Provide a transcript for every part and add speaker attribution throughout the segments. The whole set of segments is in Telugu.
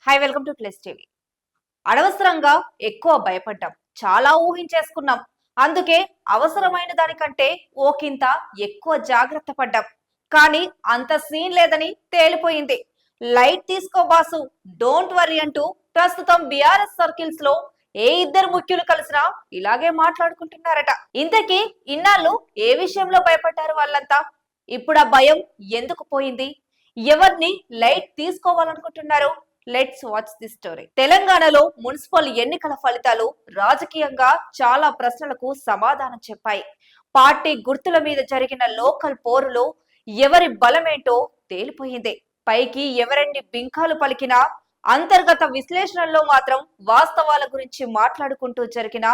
Speaker 1: High welcome to plus TV. అనవసరంగా ఎక్కువ భయపడ్డాం, చాలా ఊహించేసుకున్నాం. అందుకే అవసరమైన దానికంటే ఓకింత ఎక్కువ జాగ్రత్త పడ్డాం. కానీ అంత సీన్ లేదని తేలిపోయింది. లైట్ తీసుకో బాసు, డోంట్ వరీ అంటూ ప్రస్తుతం బీఆర్ఎస్ సర్కిల్స్ లో ఏ ఇద్దరు ముఖ్యులు కలిసినా ఇలాగే మాట్లాడుకుంటున్నారట. ఇంతకీ ఇన్నాళ్ళు ఏ విషయంలో భయపడ్డారు వాళ్ళంతా? ఇప్పుడు ఆ భయం ఎందుకు పోయింది? ఎవరిని లైట్ తీసుకోవాలనుకుంటున్నారు? Let's watch the story. తెలంగాణలో మున్సిపల్ ఎన్నికల ఫలితాలు రాజకీయంగా చాలా ప్రశ్నలకు సమాధానం చెప్పాయి. పార్టీ గుర్తుల మీద జరిగిన లోకల్ పోరులో ఎవరి బలమేంటో తేలిపోయింది. పైకి ఎవరెన్ని బింకాలు పలికినా అంతర్గత విశ్లేషణలో మాత్రం వాస్తవాల గురించి మాట్లాడుకుంటూ జరిగిన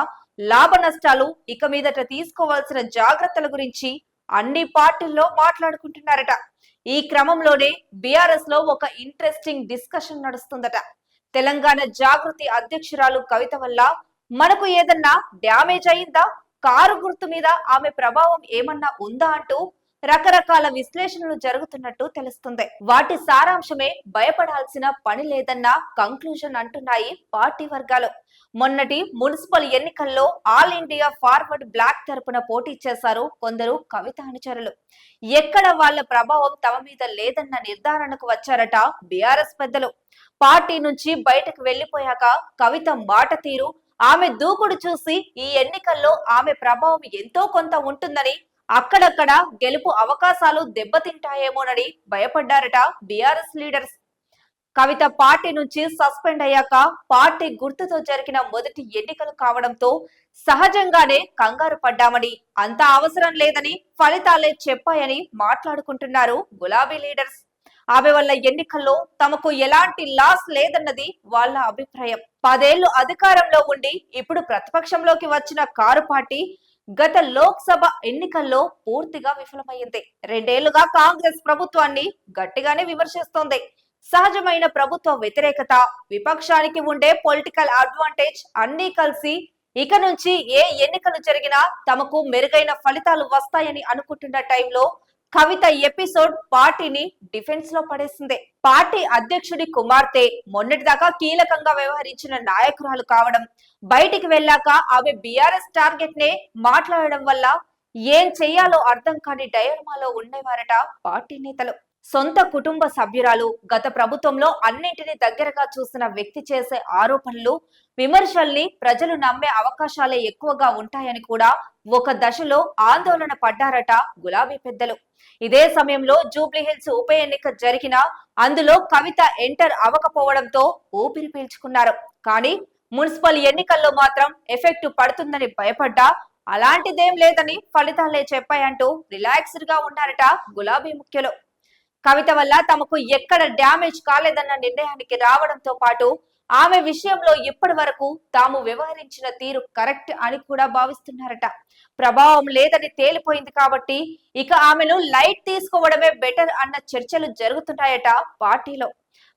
Speaker 1: లాభ నష్టాలు, ఇక మీదట తీసుకోవాల్సిన జాగ్రత్తల గురించి అన్ని పార్టీల్లో మాట్లాడుకుంటున్నారట. ఈ క్రమంలోనే బీఆర్ఎస్ లో ఒక ఇంట్రెస్టింగ్ డిస్కషన్ నడుస్తుందట. తెలంగాణ జాగృతి అధ్యక్షురాలు కవిత వల్ల మనకు ఏదన్నా డ్యామేజ్ అయిందా, కారు గుర్తు మీద ఆమె ప్రభావం ఏమన్నా ఉందా అంటూ రకరకాల విశ్లేషణలు జరుగుతున్నట్టు తెలుస్తుంది. వాటి సారాంశమే భయపడాల్సిన పని లేదన్న కంక్లూజన్ అంటున్నాయి పార్టీ వర్గాలు. మొన్నటి మున్సిపల్ ఎన్నికల్లో ఆల్ ఇండియా ఫార్వర్డ్ బ్లాక్ తరపున పోటీ చేశారు కొందరు కవిత అనుచరులు. ఎక్కడ వాళ్ళ ప్రభావం తమ మీద లేదన్న నిర్ధారణకు వచ్చారట బీఆర్ఎస్ పెద్దలు. పార్టీ నుంచి బయటకు వెళ్లిపోయాక కవిత మాట తీరు, ఆమె దూకుడు చూసి ఈ ఎన్నికల్లో ఆమె ప్రభావం ఎంతో కొంత ఉంటుందని, అక్కడక్కడ గెలుపు అవకాశాలు దెబ్బతింటాయేమోనని భయపడ్డారట బీఆర్ఎస్ లీడర్స్. కవిత పార్టీ నుంచి సస్పెండ్ అయ్యాక పార్టీ గుర్తుతో జరిగిన మొదటి ఎన్నికలు కావడంతో సహజంగానే కంగారు పడ్డామని, అంత అవసరం లేదని ఫలితాలే చెప్పాయని మాట్లాడుకుంటున్నారు గులాబీ లీడర్స్. ఆమె వల్ల ఎన్నికల్లో తమకు ఎలాంటి లాస్ లేదన్నది వాళ్ళ అభిప్రాయం. 10 ఏళ్లు అధికారంలో ఉండి ఇప్పుడు ప్రతిపక్షంలోకి వచ్చిన కారు పార్టీ గత లోక్సభ ఎన్నికల్లో పూర్తిగా విఫలమైంది. 2 ఏళ్లుగా కాంగ్రెస్ ప్రభుత్వాన్ని గట్టిగానే విమర్శిస్తోంది. సహజమైన ప్రభుత్వ వ్యతిరేకత, విపక్షానికి ఉండే పొలిటికల్ అడ్వాంటేజ్ అన్నీ కలిసి ఇక నుంచి ఏ ఎన్నికలు జరిగినా తమకు మెరుగైన ఫలితాలు వస్తాయని అనుకుంటున్న టైంలో కవిత ఎపిసోడ్ పార్టీని డిఫెన్స్ లో పడేసింది. పార్టీ అధ్యక్షుడి కుమార్తె మొన్నటిదాకా కీలకంగా వ్యవహరించిన నాయకురాలు కావడం, బయటికి వెళ్ళాక ఆమె బీఆర్ఎస్ టార్గెట్ నే మాట్లాడడం వల్ల ఏం చెయ్యాలో అర్థం కాని డైలమాలో ఉండేవారట పార్టీ నేతలు. సొంత కుటుంబ సభ్యురాలు, గత ప్రభుత్వంలో అన్నింటినీ దగ్గరగా చూసిన వ్యక్తి చేసే ఆరోపణలు, విమర్శల్ని ప్రజలు నమ్మే అవకాశాలే ఎక్కువగా ఉంటాయని కూడా ఒక దశలో ఆందోళన పడ్డారట గులాబీ పెద్దలు. ఇదే సమయంలో జూబ్లీహిల్స్ ఉప ఎన్నిక జరిగినా అందులో కవిత ఎంటర్ అవ్వకపోవడంతో ఊపిరి పీల్చుకున్నారు. కానీ మున్సిపల్ ఎన్నికల్లో మాత్రం ఎఫెక్ట్ పడుతుందని భయపడ్డా అలాంటిదేం లేదని ఫలితాలే చెప్పాయంటూ రిలాక్స్డ్ గా ఉన్నారట గులాబీ ముఖ్యులు. కవిత వల్ల తమకు ఎక్కడ డ్యామేజ్ కాలేదన్న నిర్ణయానికి రావడంతో పాటు ఆమె విషయంలో ఇప్పటి వరకు తాము వ్యవహరించిన తీరు కరెక్ట్ అని కూడా భావిస్తున్నారట. ప్రభావం లేదని తేలిపోయింది కాబట్టి ఇక ఆమెను లైట్ తీసుకోవడమే బెటర్ అన్న చర్చలు జరుగుతున్నాయట పార్టీలో.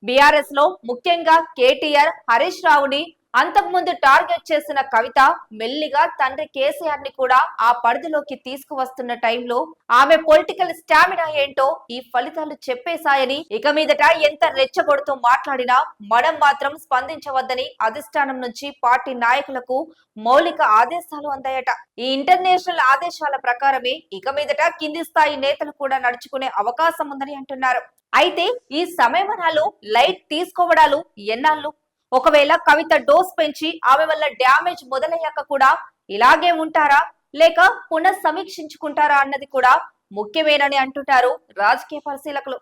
Speaker 1: బీఆర్ఎస్ లో ముఖ్యంగా కేటీఆర్, హరీష్ రావుని అంతకుముందు టార్గెట్ చేసిన కవిత మెల్లిగా తండ్రి కేసీఆర్ ని కూడా ఆ పరిధిలోకి తీసుకువస్తున్న టైంలో ఆమె పొలిటికల్ స్టామినా ఏంటో ఈ ఫలితాలు చెప్పేశాయని, ఇక మీదట ఎంత రెచ్చగొడుతూ మాట్లాడినా మనం మాత్రం స్పందించవద్దని అధిష్టానం నుంచి పార్టీ నాయకులకు మౌలిక ఆదేశాలు అందాయట. ఈ ఇంటర్నేషనల్ ఆదేశాల ప్రకారమే ఇక మీదట కింది స్థాయి నేతలు కూడా నడుచుకునే అవకాశం ఉందని అంటున్నారు. అయితే ఈ సమయమనాలు లైట్ తీసుకోవడాలు ఎన్నాళ్ళు? ఒకవేళ కవిత డోస్ పెంచి ఆమె వల్ల డ్యామేజ్ మొదలయ్యాక కూడా ఇలాగే ఉంటారా, లేక పునః సమీక్షించుకుంటారా అన్నది కూడా ముఖ్యమేనని అంటున్నారు రాజకీయ పరిశీలకులు.